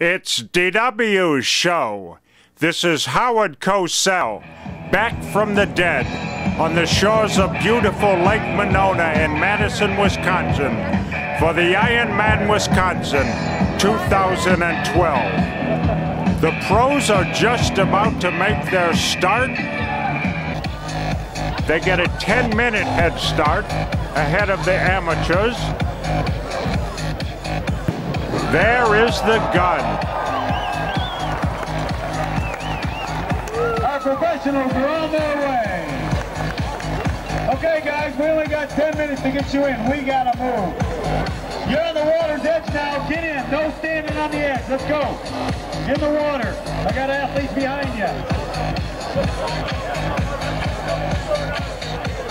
It's DW's show. This is Howard Cosell, back from the dead, on the shores of beautiful Lake Monona in Madison, Wisconsin, for the Ironman Wisconsin 2012. The pros are just about to make their start. They get a 10-minute head start ahead of the amateurs. There is the gun. Our professionals are on their way. Okay, guys, we only got 10 minutes to get you in. We gotta move. You're on the water's edge now. Get in. No standing on the edge. Let's go. In the water. I got athletes behind you.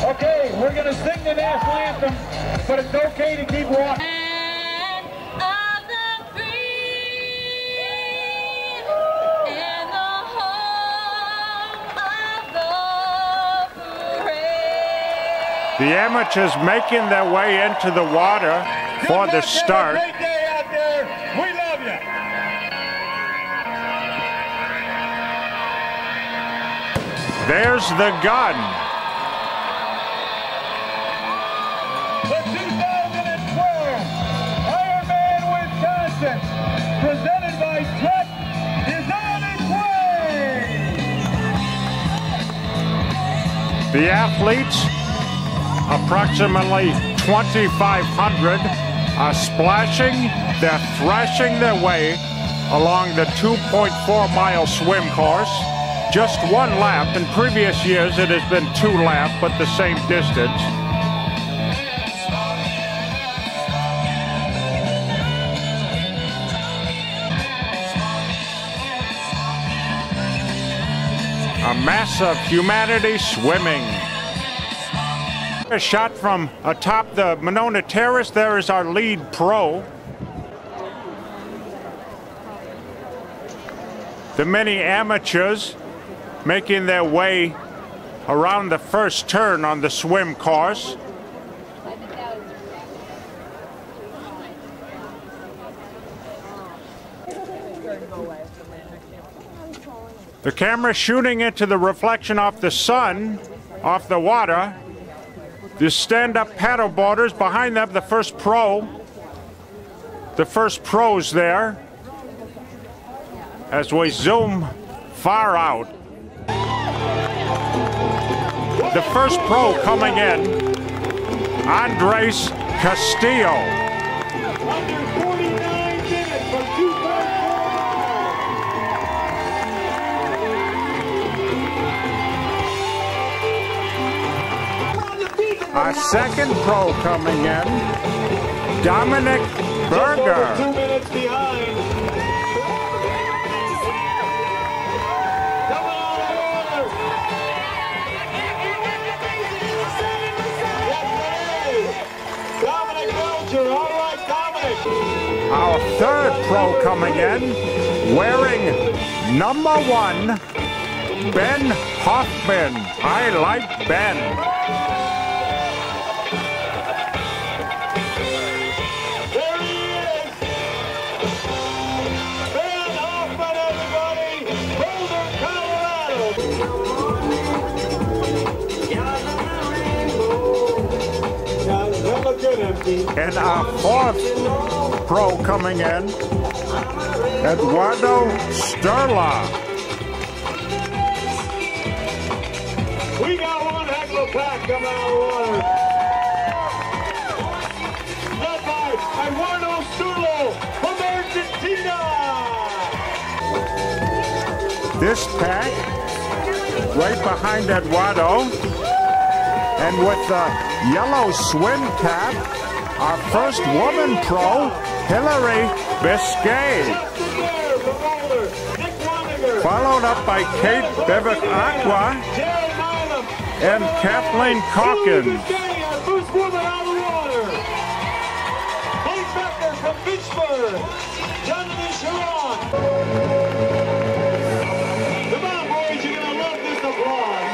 Okay, we're gonna sing the national anthem, but it's okay to keep walking. The amateurs making their way into the water for the start. Great day out there. We love you. There's the gun. The 2012 Ironman Wisconsin, presented by Trek, is on its way. The athletes, approximately 2,500, are splashing. They're thrashing their way along the 2.4-mile swim course. Just one lap. In previous years, it has been 2 laps, but the same distance. A mass of humanity swimming. A shot from atop the Monona Terrace. There is our lead pro. The many amateurs making their way around the first turn on the swim course. The camera shooting into the reflection off the sun, off the water. The stand-up paddleboarders behind them, the first pro. The first pros there. As we zoom far out. The first pro coming in, Andres Castillo. Under 49 minutes from 2.4. Our second pro coming in, Dominic Berger. 2 minutes behind. Coming on the water. Dominic Belcher. All right, Dominic. Our third pro coming in, wearing number 1, Ben Hoffman. I like Ben. And our fourth pro coming in, Eduardo Sturla. We got one heck of a pack coming out of the water. Led by Eduardo Sturla from Argentina. This pack, right behind Eduardo, and with the yellow swim cap, our first woman pro, Hillary Biscay. Followed up by Kate Bevick Aqua and Kathleen Calkins. First woman out of the water. Kate Becker from Pittsburgh. Jonathan Sharon. Come on, boys, you're going to love this applause.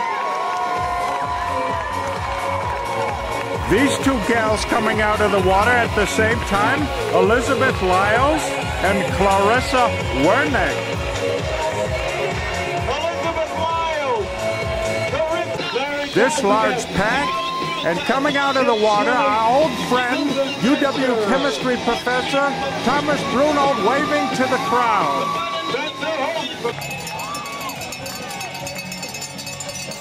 These two gals coming out of the water at the same time, Elizabeth Lyles and Clarissa Wernick. This large pack, and coming out of the water, our old friend, UW chemistry professor, Thomas Brunold, waving to the crowd.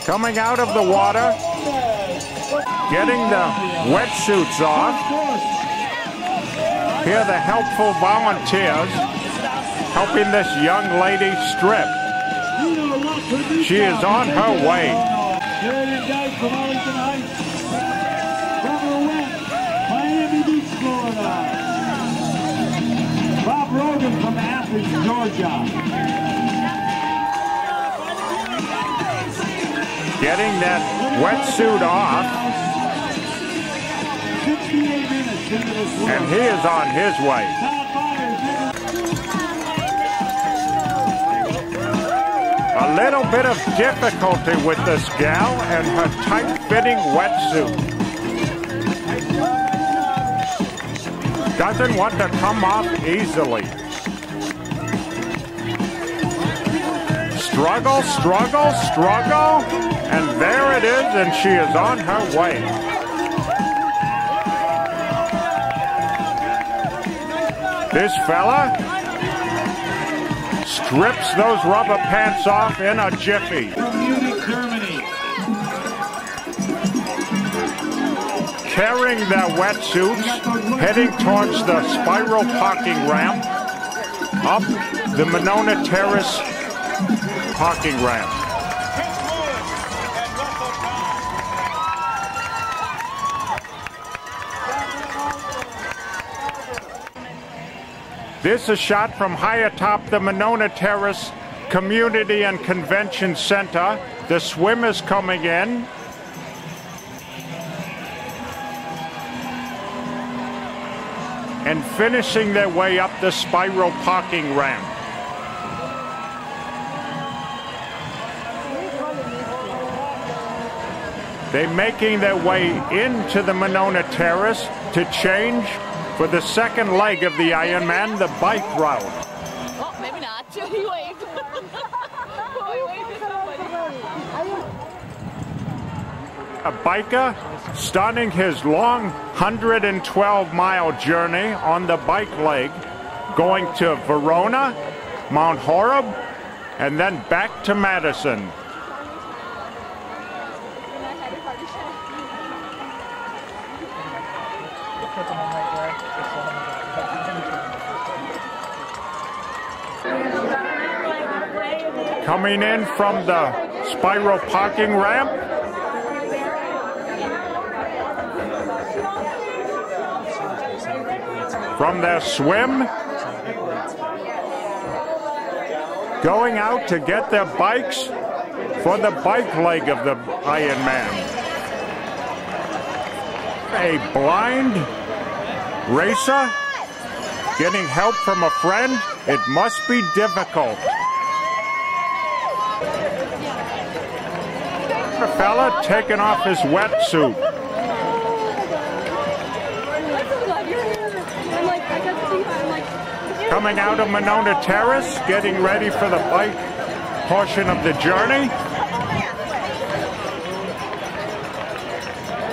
Coming out of the water, getting the wetsuits off. Here are the helpful volunteers helping this young lady strip. She is on her way. Here it is, guys, from Arlington Heights. From the west, Miami Beach, Florida. Bob Rogan from Athens, Georgia. Getting that wetsuit off. 68 minutes into this world. And he is on his way. A little bit of difficulty with this gal and her tight-fitting wetsuit. Doesn't want to come off easily. Struggle, struggle, struggle, and there it is, and she is on her way. This fella strips those rubber pants off in a jiffy. From Munich, Germany. Carrying their wetsuits, heading towards the spiral parking ramp up the Monona Terrace parking ramp. This is a shot from high atop the Monona Terrace Community and Convention Center. The swim is coming in. And finishing their way up the spiral parking ramp. They're making their way into the Monona Terrace to change for the second leg of the Ironman, the bike route. Oh, maybe not. He waved. He waved at somebody. A biker starting his long 112-mile journey on the bike leg, going to Verona, Mount Horeb, and then back to Madison. Coming in from the spiral parking ramp. From their swim. Going out to get their bikes for the bike leg of the Ironman. A blind racer getting help from a friend. It must be difficult. A fella taking off his wetsuit. Coming out of Monona Terrace, getting ready for the bike portion of the journey.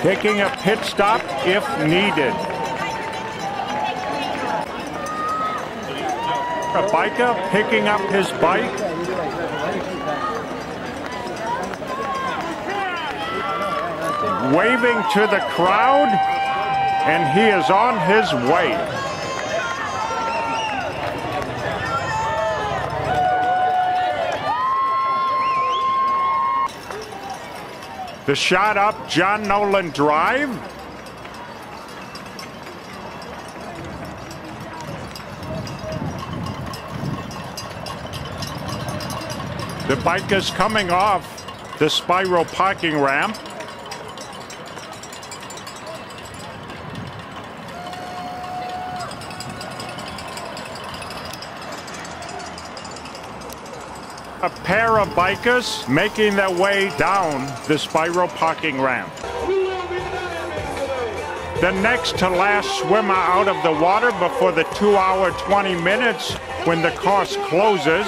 Taking a pit stop if needed. A biker picking up his bike. Waving to the crowd, and he is on his way. The shot up John Nolan Drive. The bikers coming off the spiral parking ramp. A pair of bikers making their way down the spiral parking ramp. the next to last swimmer out of the water before the 2 hour 20 minutes when the course closes.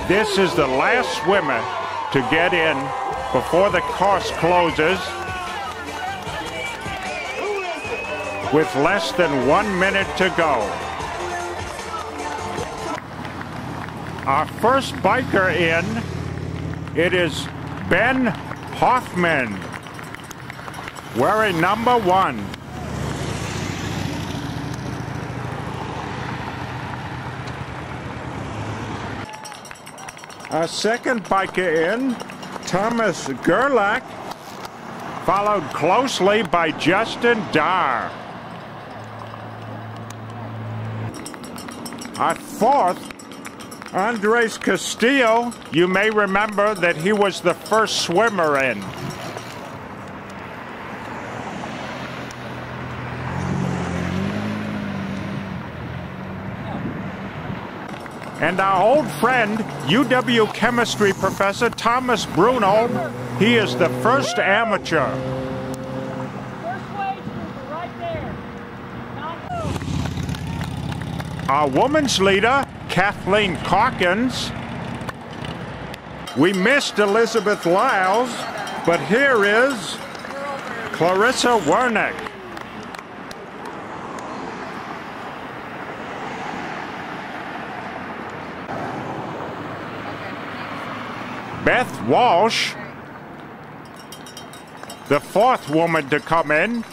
This is the last swimmer to get in before the course closes with less than 1 minute to go. Our first biker in, it is Ben Hoffman, wearing number 1. Our second biker in, Thomas Gerlach, followed closely by Justin Darr. Our fourth, Andres Castillo, you may remember that he was the first swimmer in. And our old friend, UW chemistry professor Thomas Bruno, he is the first amateur. First wage group right there. Our women's leader, Kathleen Calkins. We missed Elizabeth Lyles, but here is Clarissa Wernick. Beth Walsh, the fourth woman to come in.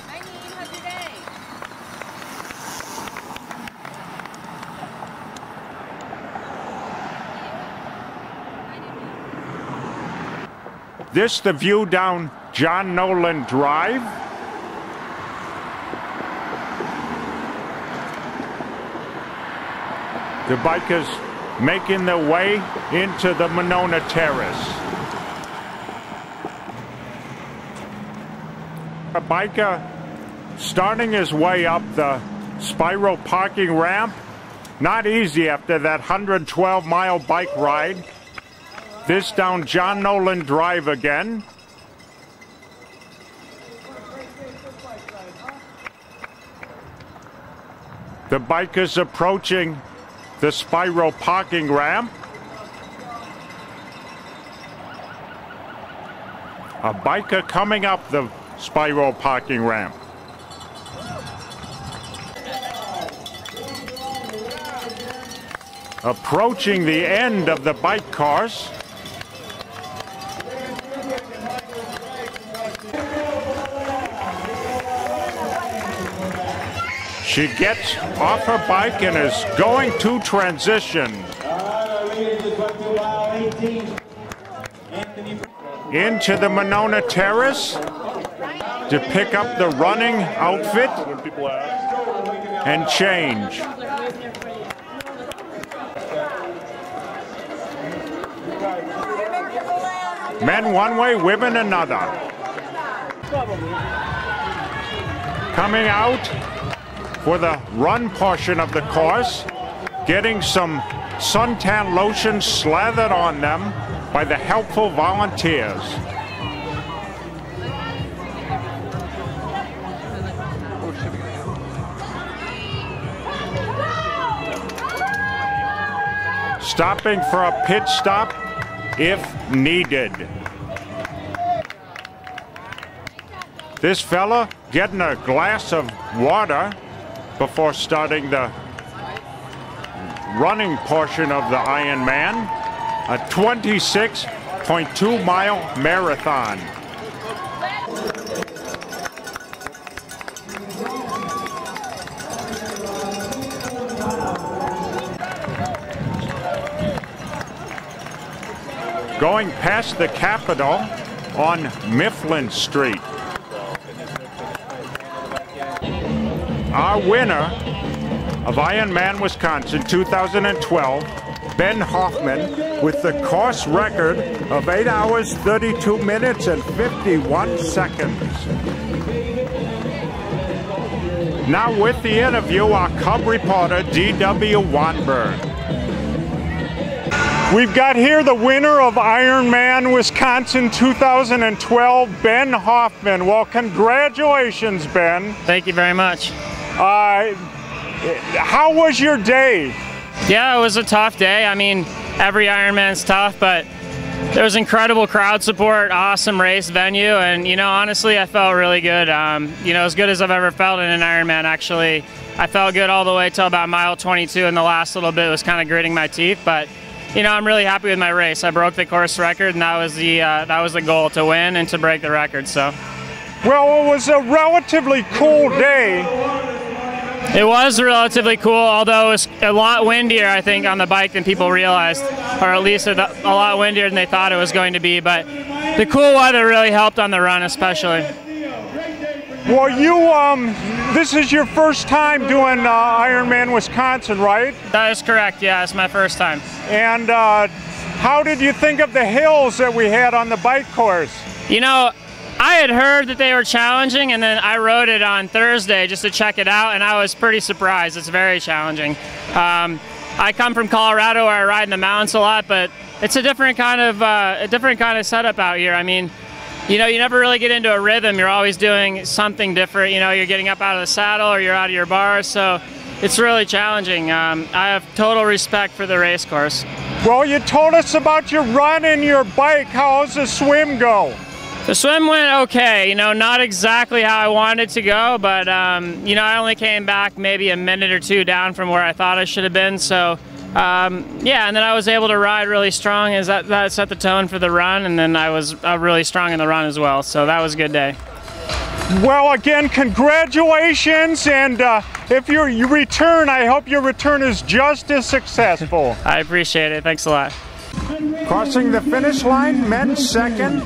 This the view down John Nolan Drive. The bikers making their way into the Monona Terrace. A biker starting his way up the spiral parking ramp. Not easy after that 112-mile bike ride. This down John Nolan Drive again. The bikers approaching the spiral parking ramp. A biker coming up the spiral parking ramp. Approaching the end of the bike course. She gets off her bike and is going to transition. Into the Monona Terrace to pick up the running outfit and change. Men one way, women another. Coming out for the run portion of the course, getting some suntan lotion slathered on them by the helpful volunteers. Stopping for a pit stop if needed. This fella getting a glass of water before starting the running portion of the Ironman, a 26.2-mile marathon. Going past the Capitol on Mifflin Street. Our winner of Ironman Wisconsin 2012, Ben Hoffman, with the course record of 8 hours, 32 minutes, and 51 seconds. Now with the interview, our Cub reporter, D.W. Wanberg. We've got here the winner of Ironman Wisconsin 2012, Ben Hoffman. Well, congratulations, Ben. Thank you very much. How was your day? Yeah, it was a tough day. I mean, every Ironman's tough, but there was incredible crowd support, awesome race venue, and you know, honestly, I felt really good. You know, as good as I've ever felt in an Ironman, actually. I felt good all the way till about mile 22, and the last little bit was kind of gritting my teeth, but you know, I'm really happy with my race. I broke the course record, and that was the goal, to win and to break the record. So, well, it was a relatively cool day. It was relatively cool, although it was a lot windier, I think, on the bike than people realized, or at least a lot windier than they thought it was going to be. But the cool weather really helped on the run, especially. Well, this is your first time doing Ironman Wisconsin, right? That is correct, yeah, it's my first time. And how did you think of the hills that we had on the bike course? You know, I had heard that they were challenging, and then I rode it on Thursday just to check it out, and I was pretty surprised. It's very challenging. I come from Colorado where I ride in the mountains a lot, but it's a different kind of setup out here. I mean, you know, you never really get into a rhythm. You're always doing something different. You know, you're getting up out of the saddle or you're out of your bars, so it's really challenging. I have total respect for the race course. Well, you told us about your run and your bike. How's the swim go? The swim went okay, you know, not exactly how I wanted to go, but, you know, I only came back maybe a minute or two down from where I thought I should have been, so, yeah, and then I was able to ride really strong, as that set the tone for the run, and then I was really strong in the run as well, so that was a good day. Well, again, congratulations, and if you return, I hope your return is just as successful. I appreciate it, thanks a lot. Crossing the finish line, men's second,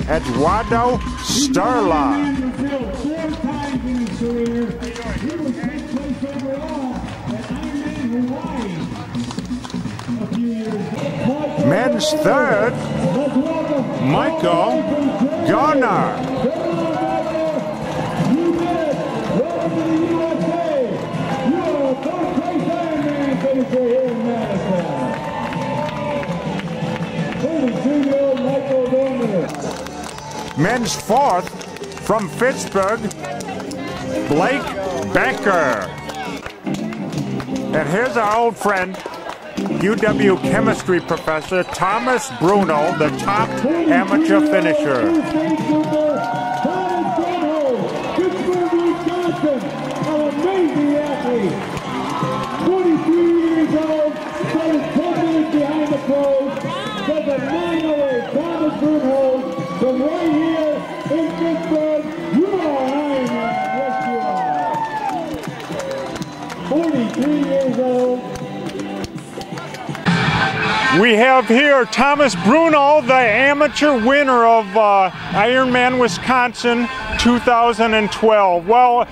Eduardo Starla. Men's third, Michael Garner. Men's fourth, from Pittsburgh, Blake Becker. And here's our old friend, UW chemistry professor Thomas Bruno, the top amateur finisher. From right here in Pittsburgh, you are Ironman. Yes, you are. 43 years old. We have here Thomas Bruno, the amateur winner of Ironman Wisconsin 2012. Well,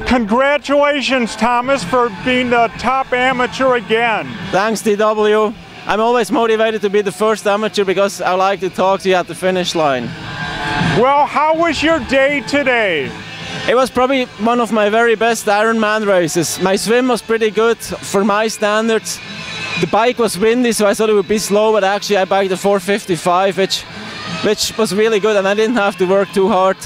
congratulations, Thomas, for being the top amateur again. Thanks, DW. I'm always motivated to be the first amateur because I like to talk to you at the finish line. Well, how was your day today? It was probably one of my very best Ironman races. My swim was pretty good for my standards. The bike was windy, so I thought it would be slow, but actually I biked a 455, which was really good, and I didn't have to work too hard.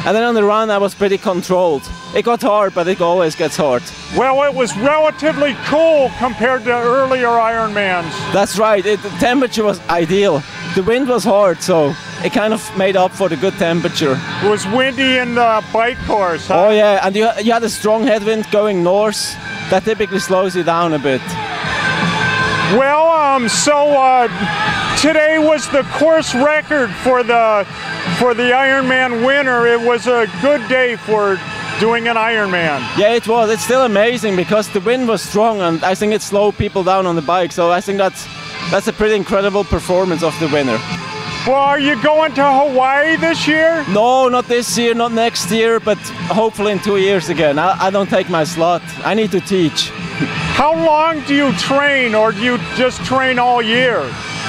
And then on the run, I was pretty controlled. It got hard, but it always gets hard. Well, it was relatively cool compared to earlier Ironmans. That's right. The temperature was ideal. The wind was hard, so it kind of made up for the good temperature. It was windy in the bike course, huh? Oh yeah, and you had a strong headwind going north. That typically slows you down a bit. Well, today was the course record for the Ironman winner. It was a good day for doing an Ironman. Yeah, it was. It's still amazing because the wind was strong, and I think it slowed people down on the bike. So I think that's a pretty incredible performance of the winner. Well, are you going to Hawaii this year? No, not this year, not next year, but hopefully in 2 years again. I don't take my slot. I need to teach. How long do you train, or do you just train all year?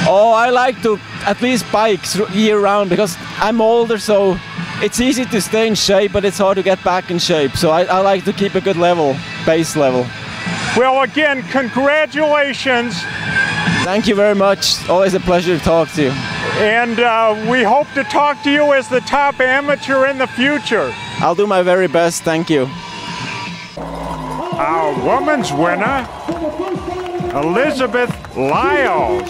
Oh, I like to at least bike year round because I'm older, so it's easy to stay in shape, but it's hard to get back in shape. So I like to keep a good level, base level. Well, again, congratulations. Thank you very much. Always a pleasure to talk to you. And we hope to talk to you as the top amateur in the future. I'll do my very best. Thank you. Our women's winner, Elizabeth Lyles.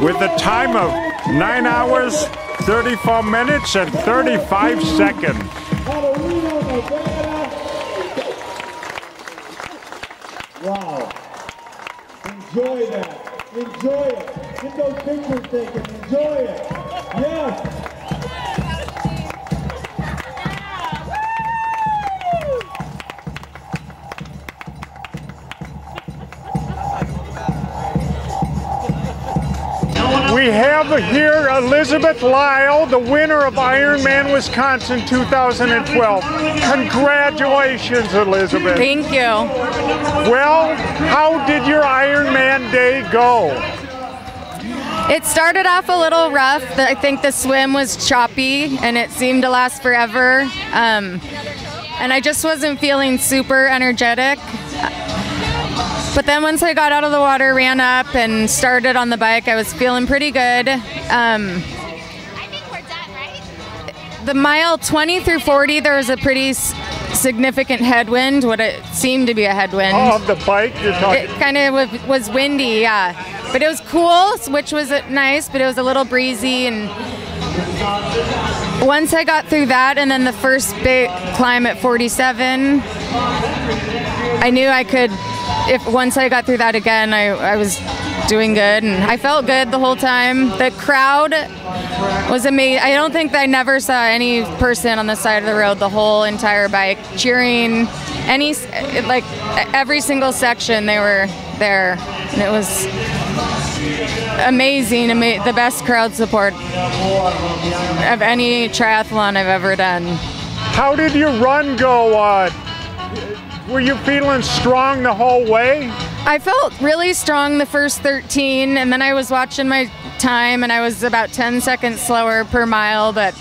With a time of 9 hours, 34 minutes, and 35 seconds. Wow. Enjoy that. Enjoy it. Get those pictures taken. Enjoy it. Yes. We have here Elizabeth Lyle, the winner of Ironman Wisconsin 2012. Congratulations, Elizabeth. Thank you. Well, how did your Ironman day go? It started off a little rough. I think the swim was choppy and it seemed to last forever. And I just wasn't feeling super energetic. But then once I got out of the water, ran up and started on the bike, I was feeling pretty good. I think we're done, right? The mile 20 through 40, there was a pretty significant headwind, what it seemed to be a headwind. Oh, the bike you're talking. It kind of was windy, yeah. But it was cool, which was nice, but it was a little breezy. And once I got through that, and then the first big climb at 47, I knew I could. Once I got through that again, I was doing good, and I felt good the whole time. The crowd was amazing. I don't think I never saw any person on the side of the road the whole entire bike cheering. Every single section they were there, and it was amazing. The best crowd support of any triathlon I've ever done. How did your run go? Were you feeling strong the whole way? I felt really strong the first 13, and then I was watching my time, and I was about 10 seconds slower per mile, but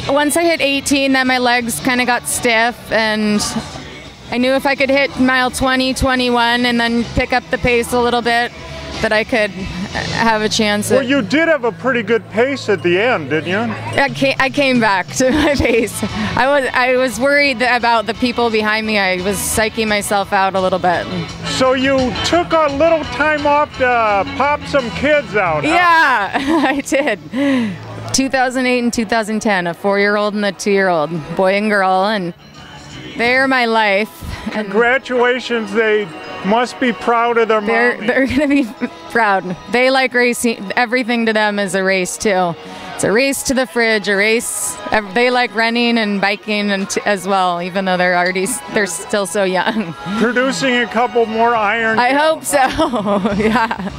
once I hit 18, then my legs kind of got stiff, and I knew if I could hit mile 20, 21, and then pick up the pace a little bit, that I could have a chance. Well, you did have a pretty good pace at the end, didn't you? I came back to my pace. I was worried about the people behind me. I was psyching myself out a little bit. So you took a little time off to pop some kids out, huh? Yeah, I did. 2008 and 2010, a 4-year-old and a 2-year-old, boy and girl, and they're my life. Congratulations, they must be proud of their mommy. They're going to be proud. They like racing. Everything to them is a race, too. It's a race to the fridge, a race. They like running and biking as well, even though they're still so young. Producing a couple more Iron. I hope so, yeah.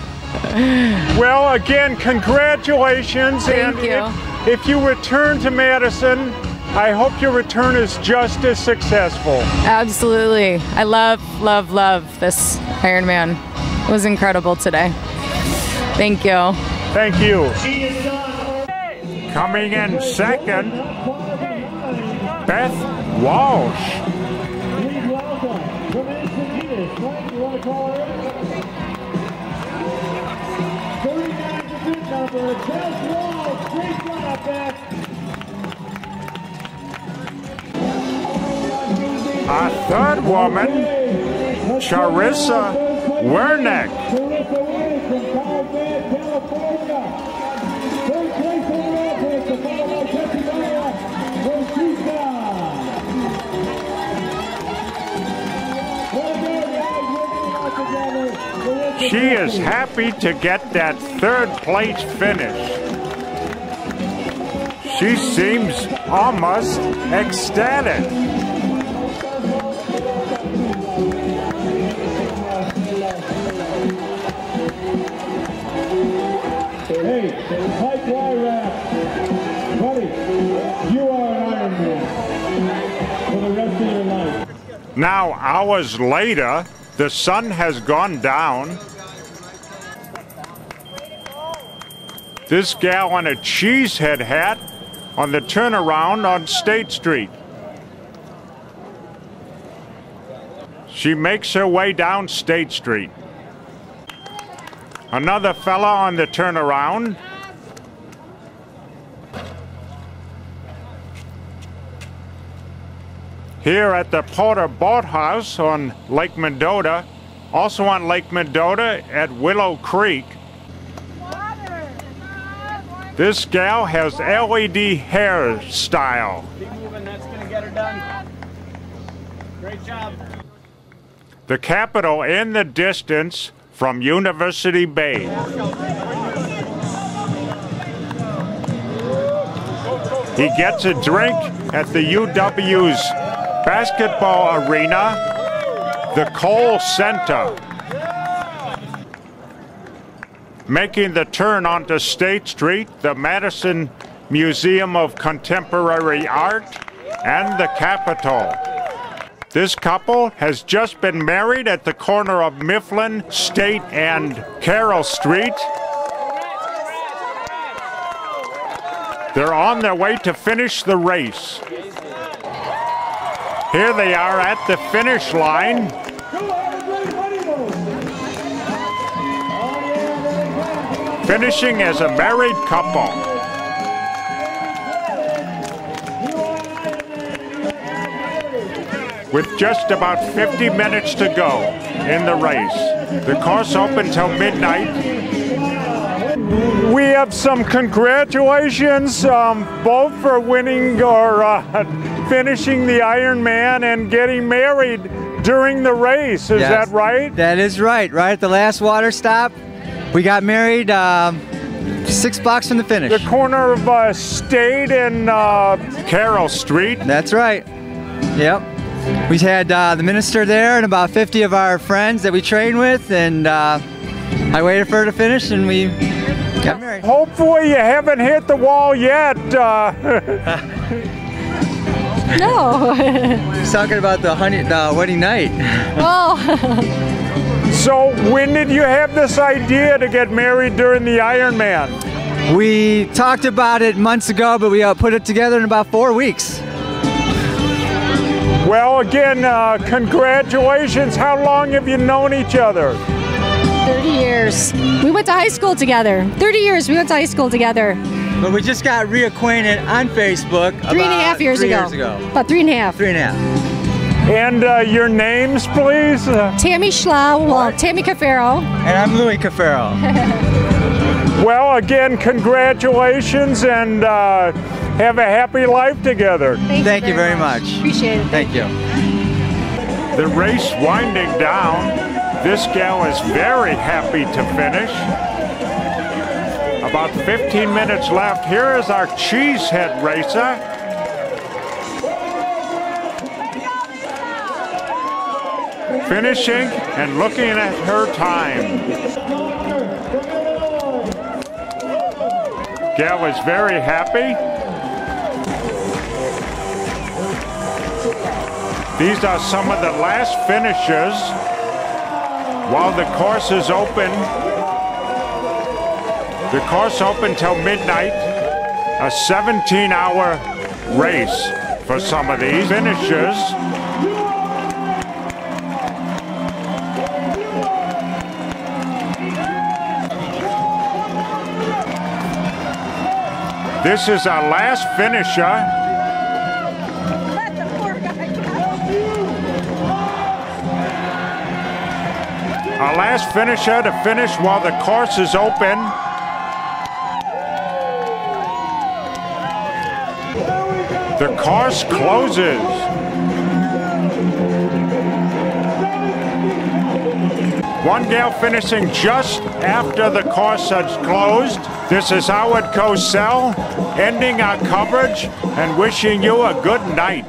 Well, again, congratulations. Thank you. If you return to Madison, I hope your return is just as successful. Absolutely. I love this Ironman. It was incredible today. Thank you. Thank you. Coming in second, Beth Walsh. Our third woman, Charissa Wernick. She is happy to get that third place finish. She seems almost ecstatic. Hey, Mike Wyrap, buddy, you are an Ironman for the rest of your life. Now, hours later, the sun has gone down, This gal on a cheesehead hat on the turnaround on State Street. She makes her way down State Street. Another fella on the turnaround. Here at the Porter Boathouse on Lake Mendota, also on Lake Mendota at Willow Creek. This gal has LED hairstyle. Keep moving, that's gonna get her done. Great job. The Capitol in the distance from University Bay. He gets a drink at the UW's basketball arena, the Cole Center. Making the turn onto State Street, the Madison Museum of Contemporary Art, and the Capitol. This couple has just been married at the corner of Mifflin, State, and Carroll Street. They're on their way to finish the race. Here they are at the finish line. Finishing as a married couple. With just about 50 minutes to go in the race. The course open till midnight. We have some congratulations, both for winning or finishing the Ironman and getting married during the race. Is that right? That is right. Right at the last water stop. We got married 6 blocks from the finish. The corner of State and Carroll Street. That's right. Yep. We had the minister there and about 50 of our friends that we train with, and I waited for her to finish, and we got married. Hopefully you haven't hit the wall yet. No. He's talking about the wedding night. Oh. So when did you have this idea to get married during the Ironman? We talked about it months ago, but we put it together in about 4 weeks. Well, again, congratulations. How long have you known each other? 30 years. We went to high school together. 30 years we went to high school together. But we just got reacquainted on Facebook about 3.5 years ago. About 3.5. 3.5. And your names, please? Tammy Schlau, well, Tammy Cafaro. And I'm Louis Cafaro. Well, again, congratulations, and have a happy life together. Thank you very much. Appreciate it. Thank you. The race winding down. This gal is very happy to finish. About 15 minutes left. Here is our cheesehead racer. Finishing and looking at her time. Gal is very happy. These are some of the last finishes while the course is open. The course open till midnight. A 17-hour race for some of these finishers. This is our last finisher. Our last finisher to finish while the course is open. The course closes. One gal finishing just after the course has closed. This is Howard Cosell ending our coverage and wishing you a good night.